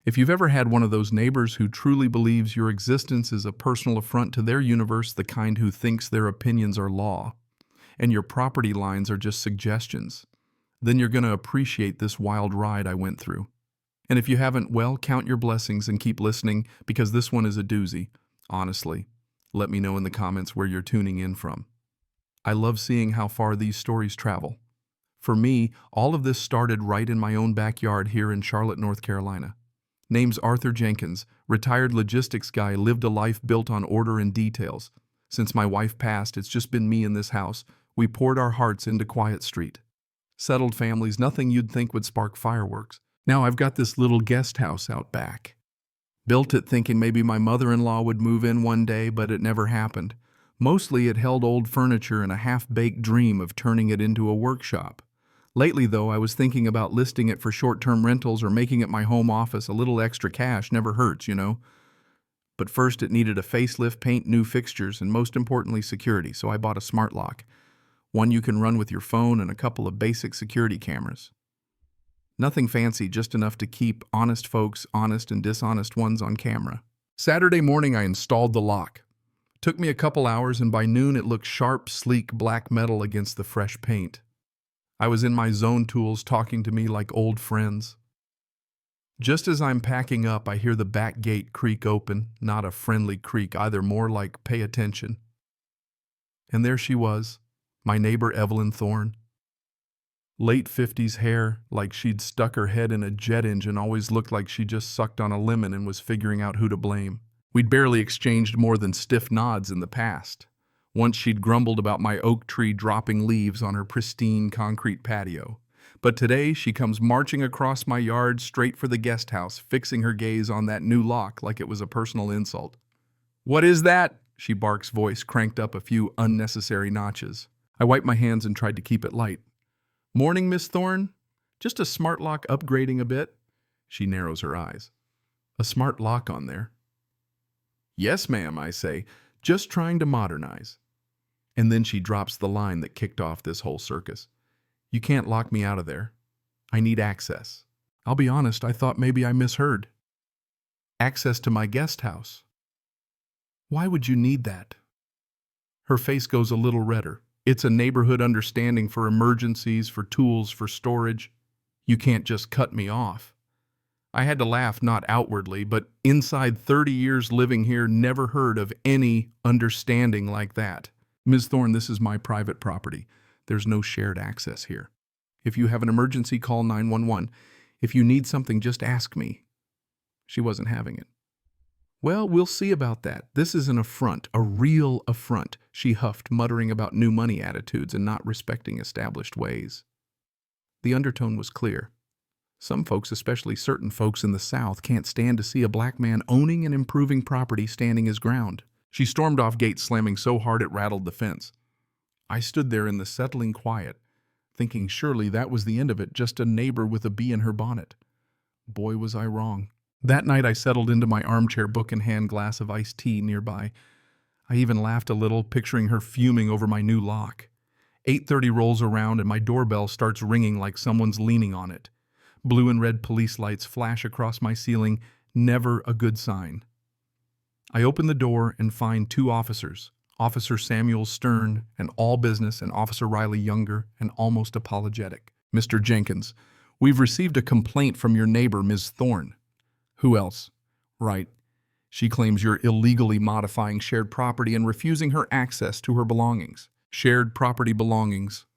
If you've ever had one of those neighbors who truly believes your existence is a personal affront to their universe, the kind who thinks their opinions are law, and your property lines are just suggestions, then you're going to appreciate this wild ride I went through. And if you haven't, well, count your blessings and keep listening, because this one is a doozy. Honestly, let me know in the comments where you're tuning in from. I love seeing how far these stories travel. For me, all of this started right in my own backyard here in Charlotte, North Carolina. Name's Arthur Jenkins, retired logistics guy, lived a life built on order and details. Since my wife passed, it's just been me in this house. We poured our hearts into Quiet Street. Settled families, nothing you'd think would spark fireworks. Now I've got this little guest house out back. Built it thinking maybe my mother-in-law would move in one day, but it never happened. Mostly it held old furniture and a half-baked dream of turning it into a workshop. Lately, though, I was thinking about listing it for short-term rentals or making it my home office. A little extra cash never hurts, you know. But first it needed a facelift, paint, new fixtures, and most importantly, security, so I bought a smart lock. One you can run with your phone and a couple of basic security cameras. Nothing fancy, just enough to keep honest folks honest and dishonest ones on camera. Saturday morning I installed the lock. Took me a couple hours, and by noon it looked sharp, sleek black metal against the fresh paint. I was in my zone, tools talking to me like old friends. Just as I'm packing up, I hear the back gate creak open, not a friendly creak either, more like pay attention. And there she was, my neighbor Evelyn Thorne. Late 50s hair, like she'd stuck her head in a jet engine, always looked like she just sucked on a lemon and was figuring out who to blame. We'd barely exchanged more than stiff nods in the past. Once she'd grumbled about my oak tree dropping leaves on her pristine concrete patio. But today she comes marching across my yard straight for the guest house, fixing her gaze on that new lock like it was a personal insult. "What is that?" she barks, voice cranked up a few unnecessary notches. I wiped my hands and tried to keep it light. "Morning, Miss Thorne. Just a smart lock upgrading a bit." She narrows her eyes. "A smart lock on there?" "Yes, ma'am," I say. "Just trying to modernize." And then she drops the line that kicked off this whole circus. "You can't lock me out of there. I need access." I'll be honest, I thought maybe I misheard. "Access to my guest house." "Why would you need that?" Her face goes a little redder. "It's a neighborhood understanding for emergencies, for tools, for storage. You can't just cut me off." I had to laugh, not outwardly, but inside 30 years living here, never heard of any understanding like that. "Ms. Thorne, this is my private property. There's no shared access here. If you have an emergency, call 911. If you need something, just ask me." She wasn't having it. "Well, we'll see about that. This is an affront, a real affront," she huffed, muttering about new money attitudes and not respecting established ways. The undertone was clear. Some folks, especially certain folks in the South, can't stand to see a black man owning and improving property standing his ground. She stormed off gate, slamming so hard it rattled the fence. I stood there in the settling quiet, thinking surely that was the end of it, just a neighbor with a bee in her bonnet. Boy, was I wrong. That night I settled into my armchair, book in hand, glass of iced tea nearby. I even laughed a little, picturing her fuming over my new lock. 8:30 rolls around and my doorbell starts ringing like someone's leaning on it. Blue and red police lights flash across my ceiling, never a good sign. I open the door and find two officers, Officer Samuel Stern and all business, and Officer Riley Younger and almost apologetic. "Mr. Jenkins, we've received a complaint from your neighbor, Ms. Thorne." "Who else?" "Right. She claims you're illegally modifying shared property and refusing her access to her belongings." "Shared property belongings."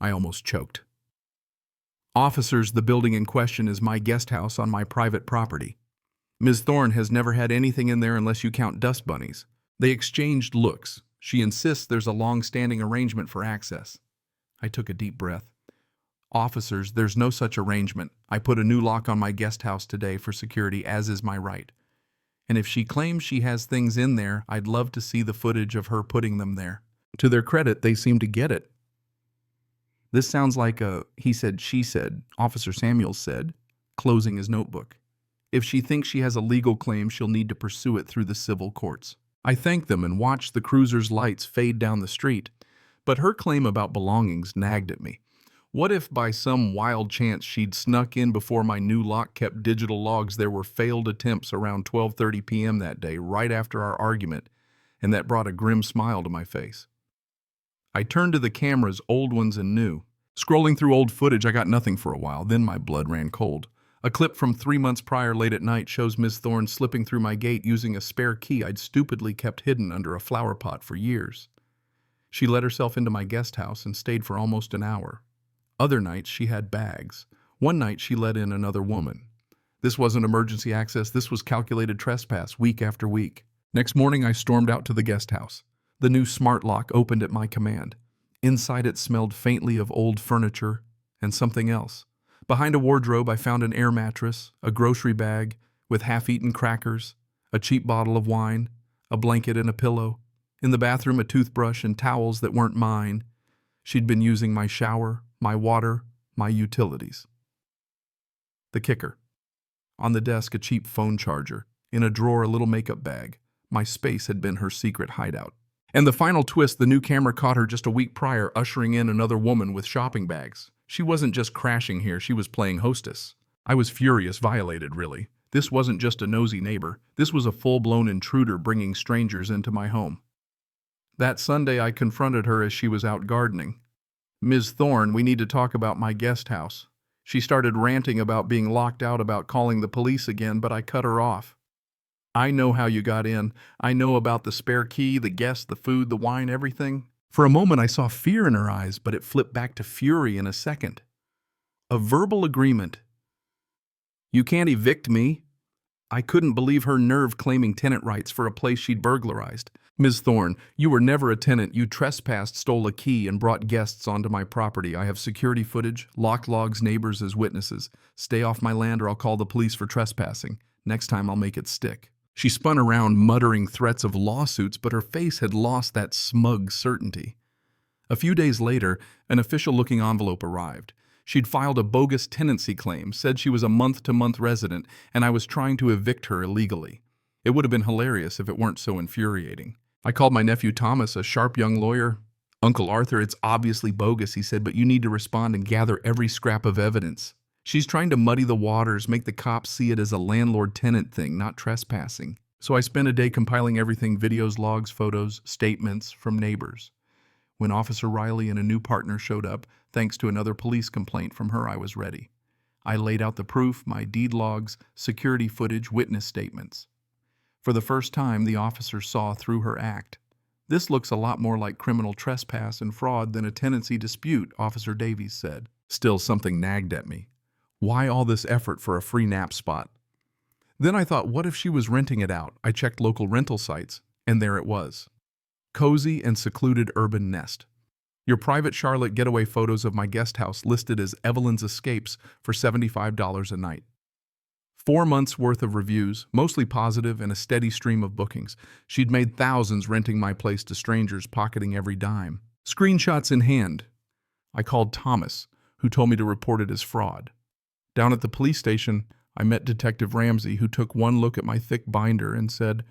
I almost choked. "Officers, the building in question is my guest house on my private property. Ms. Thorne has never had anything in there unless you count dust bunnies." They exchanged looks. She insists there's a long-standing arrangement for access. I took a deep breath. "Officers, there's no such arrangement. I put a new lock on my guest house today for security, as is my right. And if she claims she has things in there, I'd love to see the footage of her putting them there." To their credit, they seem to get it. "This sounds like a he said, she said," Officer Samuels said, closing his notebook. "If she thinks she has a legal claim, she'll need to pursue it through the civil courts." I thanked them and watched the cruiser's lights fade down the street, but her claim about belongings nagged at me. What if by some wild chance she'd snuck in before my new lock kept digital logs there were failed attempts around 12:30 p.m. that day, right after our argument, and that brought a grim smile to my face. I turned to the cameras, old ones and new. Scrolling through old footage, I got nothing for a while, then my blood ran cold. A clip from 3 months prior late at night shows Ms. Thorne slipping through my gate using a spare key I'd stupidly kept hidden under a flower pot for years. She let herself into my guest house and stayed for almost an hour. Other nights she had bags. One night she let in another woman. This wasn't emergency access, this was calculated trespass, week after week. Next morning I stormed out to the guest house. The new smart lock opened at my command. Inside it smelled faintly of old furniture and something else. Behind a wardrobe I found an air mattress, a grocery bag with half-eaten crackers, a cheap bottle of wine, a blanket and a pillow. In the bathroom a toothbrush and towels that weren't mine. She'd been using my shower, my water, my utilities. The kicker. On the desk a cheap phone charger. In a drawer a little makeup bag. My space had been her secret hideout. And the final twist, the new camera caught her just a week prior ushering in another woman with shopping bags. She wasn't just crashing here, she was playing hostess. I was furious, violated really. This wasn't just a nosy neighbor. This was a full-blown intruder bringing strangers into my home. That Sunday I confronted her as she was out gardening. "Ms. Thorne, we need to talk about my guest house." She started ranting about being locked out, about calling the police again, but I cut her off. "I know how you got in. I know about the spare key, the guests, the food, the wine, everything." For a moment I saw fear in her eyes, but it flipped back to fury in a second. "A verbal agreement. You can't evict me." I couldn't believe her nerve claiming tenant rights for a place she'd burglarized. "Ms. Thorne, you were never a tenant. You trespassed, stole a key, and brought guests onto my property. I have security footage, locked logs, neighbors as witnesses. Stay off my land or I'll call the police for trespassing. Next time I'll make it stick." She spun around, muttering threats of lawsuits, but her face had lost that smug certainty. A few days later, an official-looking envelope arrived. She'd filed a bogus tenancy claim, said she was a month-to-month resident, and I was trying to evict her illegally. It would have been hilarious if it weren't so infuriating. I called my nephew Thomas, a sharp young lawyer. "Uncle Arthur, it's obviously bogus," he said, "but you need to respond and gather every scrap of evidence. She's trying to muddy the waters, make the cops see it as a landlord-tenant thing, not trespassing." So I spent a day compiling everything: videos, logs, photos, statements from neighbors. When Officer Riley and a new partner showed up, thanks to another police complaint from her, I was ready. I laid out the proof, my deed logs, security footage, witness statements. For the first time, the officer saw through her act. "This looks a lot more like criminal trespass and fraud than a tenancy dispute," Officer Davies said. Still, something nagged at me. Why all this effort for a free nap spot? Then I thought, what if she was renting it out? I checked local rental sites, and there it was. Cozy and secluded urban nest. Your private Charlotte getaway photos of my guest house listed as Evelyn's Escapes for $75 a night. 4 months worth of reviews, mostly positive, and a steady stream of bookings. She'd made thousands renting my place to strangers, pocketing every dime. Screenshots in hand. I called Thomas, who told me to report it as fraud. Down at the police station, I met Detective Ramsey, who took one look at my thick binder and said,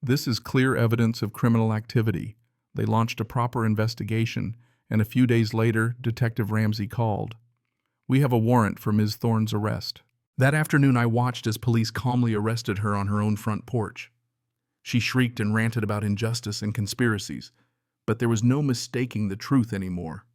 "This is clear evidence of criminal activity." They launched a proper investigation, and a few days later, Detective Ramsey called. "We have a warrant for Ms. Thorne's arrest." That afternoon, I watched as police calmly arrested her on her own front porch. She shrieked and ranted about injustice and conspiracies, but there was no mistaking the truth anymore.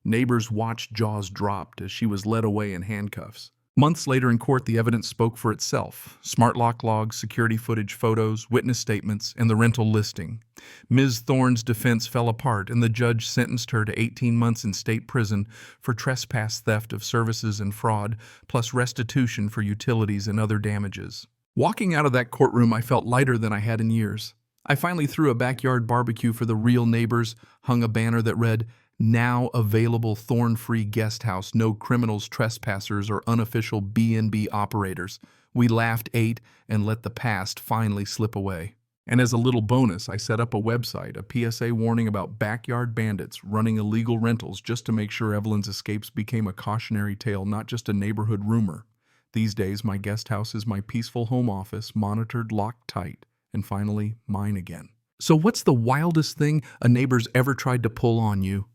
Neighbors watched, jaws dropped, as she was led away in handcuffs. Months later in court, the evidence spoke for itself. Smart lock logs, security footage, photos, witness statements, and the rental listing. Ms. Thorne's defense fell apart, and the judge sentenced her to 18 months in state prison for trespass, theft of services, and fraud, plus restitution for utilities and other damages. Walking out of that courtroom, I felt lighter than I had in years. I finally threw a backyard barbecue for the real neighbors, hung a banner that read, "Now available thorn-free guest house, no criminals, trespassers, or unofficial B&B operators." We laughed, ate, and let the past finally slip away. And as a little bonus, I set up a website, a PSA warning about backyard bandits running illegal rentals, just to make sure Evelyn's Escapes became a cautionary tale, not just a neighborhood rumor. These days, my guest house is my peaceful home office, monitored, locked tight, and finally, mine again. So what's the wildest thing a neighbor's ever tried to pull on you?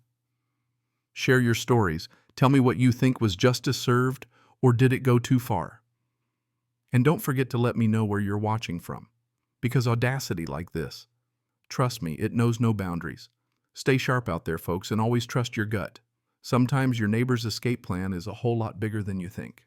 Share your stories. Tell me what you think was justice served, or did it go too far? And don't forget to let me know where you're watching from. Because audacity like this, trust me, it knows no boundaries. Stay sharp out there, folks, and always trust your gut. Sometimes your neighbor's escape plan is a whole lot bigger than you think.